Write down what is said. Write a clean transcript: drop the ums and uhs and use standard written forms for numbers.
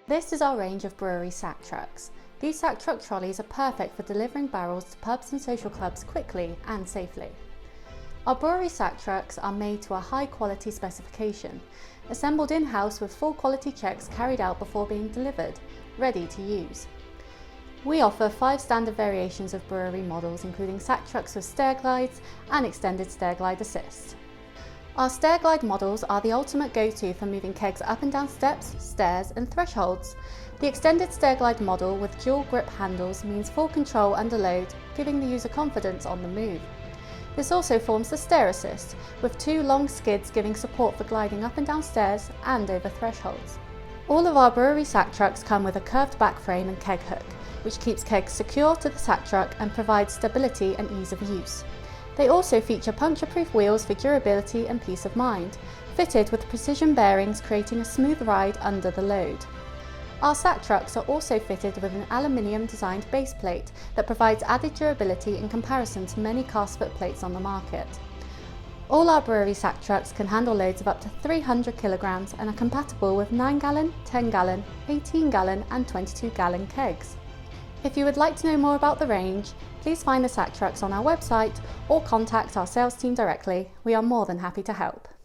This is our range of brewery sack trucks. These sack truck trolleys are perfect for delivering barrels to pubs and social clubs quickly and safely. Our brewery sack trucks are made to a high quality specification, assembled in-house with full quality checks carried out before being delivered, ready to use. We offer 5 standard variations of brewery models, including sack trucks with stair glides and extended stair glide assist. Our stair glide models are the ultimate go-to for moving kegs up and down steps, stairs and thresholds. The extended stair glide model with dual grip handles means full control under load, giving the user confidence on the move. This also forms the stair assist, with 2 long skids giving support for gliding up and down stairs and over thresholds. All of our brewery sack trucks come with a curved back frame and keg hook, which keeps kegs secure to the sack truck and provides stability and ease of use. They also feature puncture-proof wheels for durability and peace of mind, fitted with precision bearings creating a smooth ride under the load. Our sack trucks are also fitted with an aluminium designed base plate that provides added durability in comparison to many cast foot plates on the market. All our brewery sack trucks can handle loads of up to 300 kilograms and are compatible with 9-gallon, 10-gallon, 18-gallon and 22-gallon kegs. If you would like to know more about the range, please find the sack trucks on our website or contact our sales team directly. We are more than happy to help.